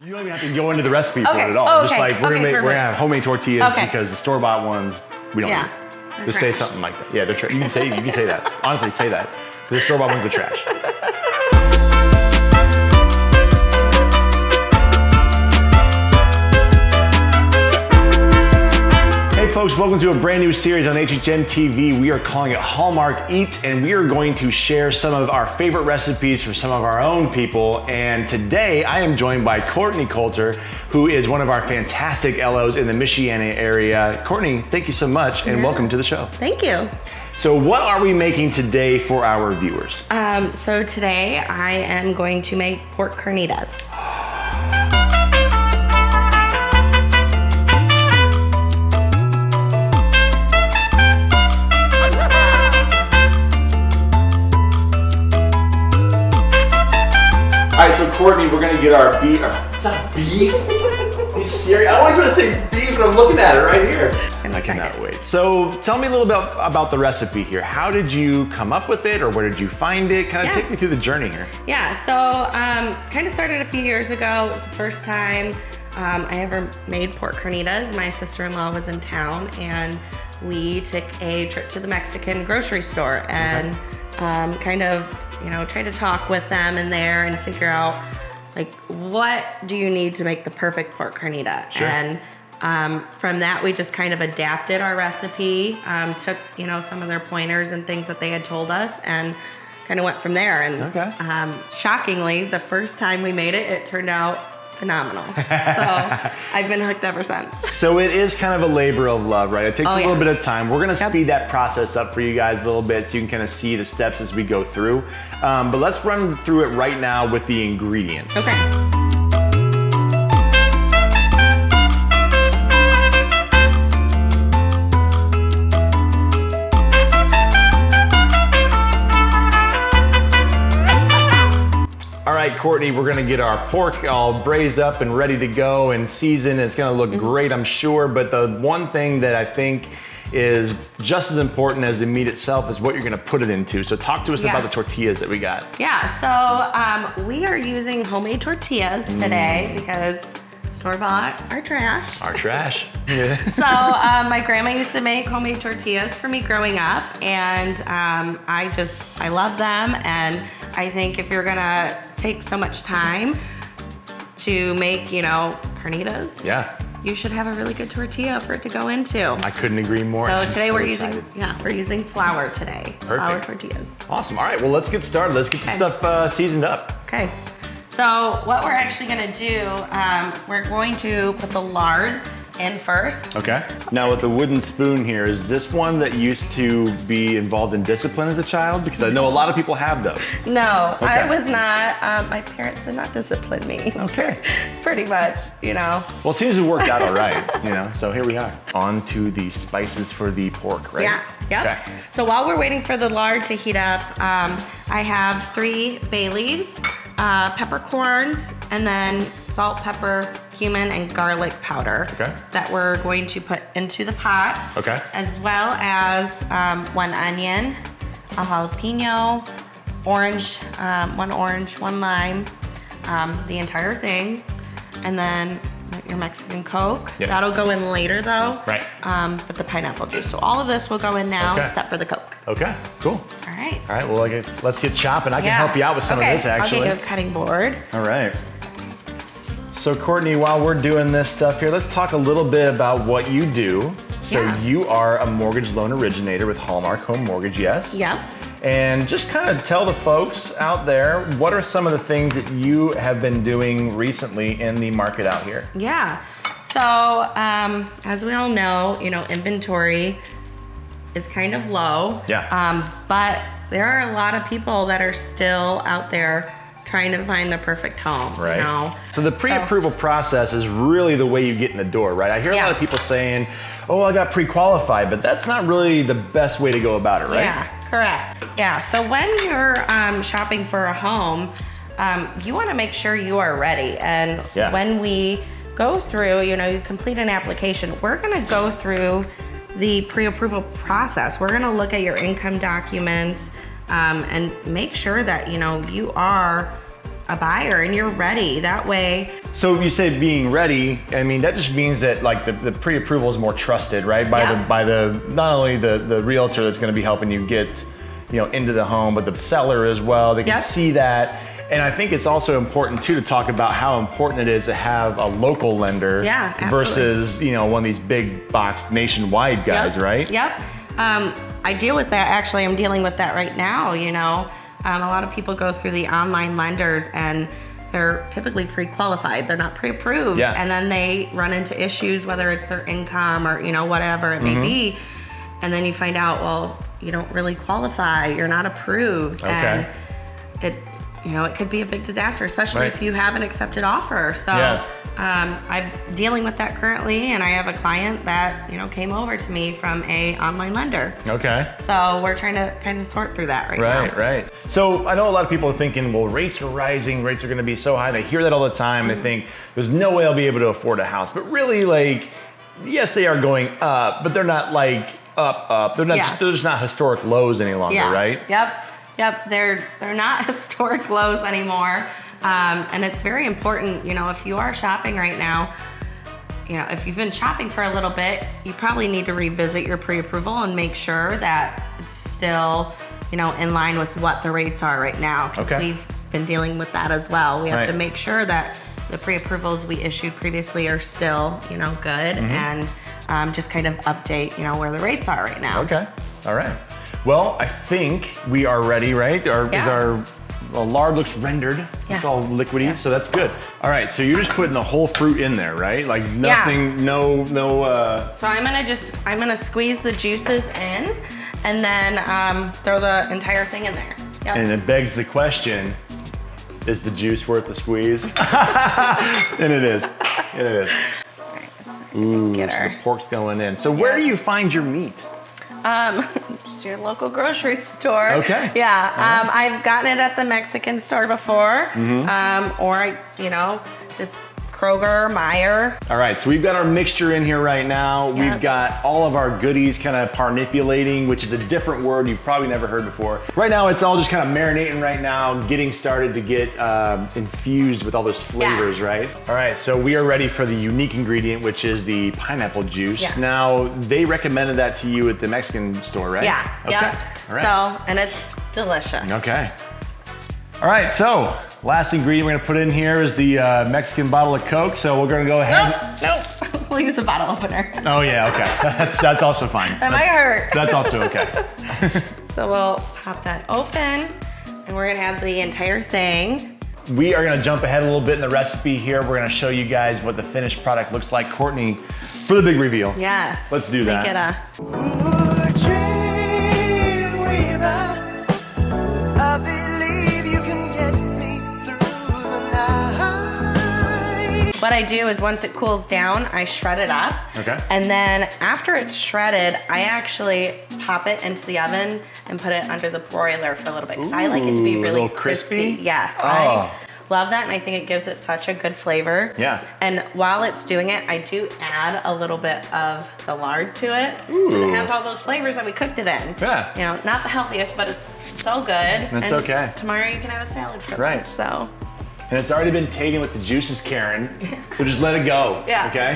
You don't even have to go into the recipe for Okay. it at all. Oh, Just okay. like we're Okay, gonna have homemade tortillas because the store-bought ones we don't Yeah. eat. Just say something like that. Yeah, they're trash. You can say that. Honestly, say that. The store-bought ones are trash. Hey folks, welcome to a brand new series on HHN TV. We are calling it Hallmark Eats, and we are going to share some of our favorite recipes from some of our own people. And today I am joined by Courtney Coulter, who is one of our fantastic LOs in the Michiana area. Courtney, thank you so much and welcome to the show. Thank you. So what are we making today for our viewers? So today I am going to make pork carnitas. All right, so Courtney, we're gonna get our beef. Is that beef? Are you serious? I always want to say beef, but I'm looking at it right here. I cannot wait. So tell me a little bit about the recipe here. How did you come up with it, or where did you find it? Kind of take me through the journey here. Yeah, so kind of started a few years ago. It was the first time I ever made pork carnitas. My sister-in-law was in town, and we took a trip to the Mexican grocery store and kind of, try to talk with them in there and figure out, like, what do you need to make the perfect pork carnita? Sure. And from that, we just kind of adapted our recipe, took, some of their pointers and things that they had told us, and kind of went from there. And shockingly, the first time we made it, it turned out phenomenal. So I've been hooked ever since. So it is kind of a labor of love, right? It takes a little bit of time. We're gonna speed that process up for you guys a little bit so you can kind of see the steps as we go through. But let's run through it right now with the ingredients. Okay. All right, Courtney, we're gonna get our pork all braised up and ready to go and seasoned. It's gonna look great, I'm sure, but the one thing that I think is just as important as the meat itself is what you're gonna put it into. So talk to us about the tortillas that we got. Yeah, so we are using homemade tortillas today because store-bought are trash. Our trash. Yeah. So my grandma used to make homemade tortillas for me growing up, and I love them, and I think if you're gonna take so much time to make, carnitas, you should have a really good tortilla for it to go into. I couldn't agree more. So today we're using flour today. Perfect. Flour tortillas. Awesome. All right, well, let's get started. Let's get the stuff seasoned up. Okay. So what we're actually gonna do, we're going to put the lard in first. Okay. Now with the wooden spoon here, is this one that used to be involved in discipline as a child? Because I know a lot of people have those. No, I was not. My parents did not discipline me. Okay. Pretty much, Well, it seems to have worked out all right, So here we are. On to the spices for the pork, right? Yeah, yep. Okay. So while we're waiting for the lard to heat up, I have 3 bay leaves, peppercorns, and then salt, pepper, cumin, and garlic powder that we're going to put into the pot. Okay. As well as 1 onion, a jalapeno, orange, 1 orange, 1 lime, the entire thing, and then your Mexican Coke. Yes. That'll go in later though. Right. But the pineapple juice. So all of this will go in now except for the Coke. Okay, cool. All right. All right, well, I guess let's get chopping. I can help you out with some of this, actually. I'll get you a cutting board. All right. So Courtney, while we're doing this stuff here, let's talk a little bit about what you do. So you are a mortgage loan originator with Hallmark Home Mortgage, yes? Yep. And just kind of tell the folks out there, what are some of the things that you have been doing recently in the market out here? Yeah. So as we all know, inventory is kind of low. Yeah. But there are a lot of people that are still out there trying to find the perfect home. Right. So the pre-approval process is really the way you get in the door, right? I hear a lot of people saying, oh, I got pre-qualified, but that's not really the best way to go about it, right? Yeah, correct. Yeah, so when you're shopping for a home, you wanna make sure you are ready. And when we go through, you complete an application, we're gonna go through the pre-approval process. We're gonna look at your income documents and make sure that, you are a buyer and you're ready. That way. So you say being ready, I mean, that just means that like the pre-approval is more trusted, right? By the not only the realtor that's gonna be helping you get, into the home, but the seller as well. They can see that. And I think it's also important too to talk about how important it is to have a local lender versus, one of these big box nationwide guys, right? Yep. I deal with that. Actually, I'm dealing with that right now. A lot of people go through the online lenders and they're typically pre-qualified. They're not pre-approved. Yeah. And then they run into issues, whether it's their income or, whatever it may be. And then you find out, well, you don't really qualify. You're not approved. Okay. And it could be a big disaster, especially if you have an accepted offer. So I'm dealing with that currently, and I have a client that, came over to me from a online lender. Okay. So we're trying to kind of sort through that right now. Right. So I know a lot of people are thinking, well, rates are rising, rates are gonna be so high. They hear that all the time. They think there's no way I'll be able to afford a house. But really, yes, they are going up, but they're not up. They're just not historic lows any longer, right? Yep, they're not historic lows anymore. And it's very important, if you are shopping right now, if you've been shopping for a little bit, you probably need to revisit your pre-approval and make sure that it's still, in line with what the rates are right now. Okay. We've been dealing with that as well. We have to make sure that the pre-approvals we issued previously are still, good, and just kind of update, where the rates are right now. Okay, all right. Well, I think we are ready, right? Our lard looks rendered. It's all liquidy, so that's good. All right, so you're just putting the whole fruit in there, right? Like nothing, no. So I'm gonna squeeze the juices in, and then throw the entire thing in there. Yep. And it begs the question: is the juice worth the squeeze? And it is. All right, so the pork's going in. So where do you find your meat? Just your local grocery store. Okay. Yeah. I've gotten it at the Mexican store before. Or just Kroger, Meijer. All right, so we've got our mixture in here right now. Yep. We've got all of our goodies kind of parnipulating, which is a different word you've probably never heard before. Right now, it's all just kind of marinating right now, getting started to get infused with all those flavors, right? All right, so we are ready for the unique ingredient, which is the pineapple juice. Yeah. Now, they recommended that to you at the Mexican store, right? Yeah. Okay. Yep. All right. So, and it's delicious. Okay. All right, so last ingredient we're gonna put in here is the Mexican bottle of Coke. So we're gonna go ahead. Nope. We'll use a bottle opener. Oh yeah, okay. That's also fine. That might hurt. That's also okay. So we'll pop that open, and we're gonna have the entire thing. We are gonna jump ahead a little bit in the recipe here. We're gonna show you guys what the finished product looks like. Courtney, for the big reveal. Yes. Let's do that. What I do is once it cools down, I shred it up. Okay. And then after it's shredded, I actually pop it into the oven and put it under the broiler for a little bit. Because I like it to be really crispy. Yes. I love that, and I think it gives it such a good flavor. Yeah. And while it's doing it, I do add a little bit of the lard to it. Because it has all those flavors that we cooked it in. Yeah. Not the healthiest, but it's so good. It's okay. Tomorrow you can have a salad for lunch. So. And it's already been taken with the juices, Karen. So just let it go. Yeah. Okay?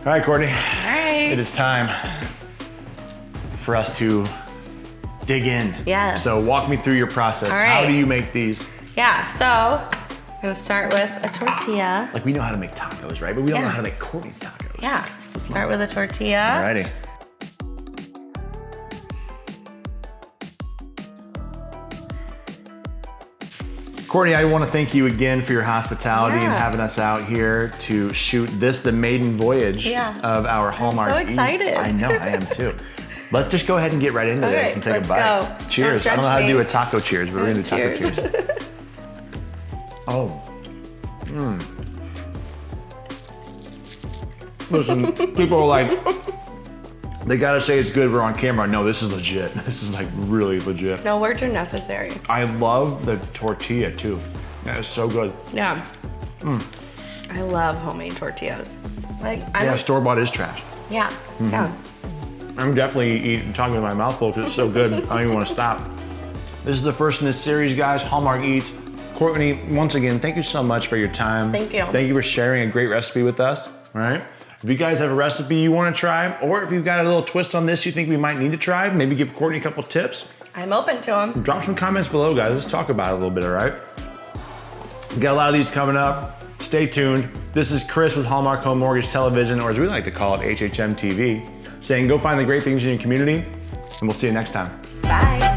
All right, Courtney. All right. It is time for us to dig in. Yes. So walk me through your process. All right. How do you make these? Yeah, so I'm gonna start with a tortilla. Like we know how to make tacos, right? But we don't know how to make Courtney's tacos. Yeah, so start with a tortilla. Alrighty. Courtney, I want to thank you again for your hospitality and having us out here to shoot the maiden voyage of our Hallmark Eats. I'm so excited. I know, I am too. Let's just go ahead and get right into this and take a bite. Go. Cheers. I don't know how to do a taco cheers, but we're going to do taco cheers. Oh. Listen, people are like, they gotta say it's good, we're on camera. No, this is legit. This is like really legit. No words are necessary. I love the tortilla too. That is so good. Yeah. I love homemade tortillas. Store-bought is trash. Yeah, yeah. I'm definitely talking with my mouth full because it's so good. I don't even want to stop. This is the first in this series, guys, Hallmark Eats. Courtney, once again, thank you so much for your time. Thank you. Thank you for sharing a great recipe with us, all right? If you guys have a recipe you wanna try, or if you've got a little twist on this you think we might need to try, maybe give Courtney a couple tips. I'm open to them. Drop some comments below, guys. Let's talk about it a little bit, all right? We got a lot of these coming up. Stay tuned. This is Chris with Hallmark Home Mortgage Television, or as we like to call it, HHM TV, saying go find the great things in your community, and we'll see you next time. Bye.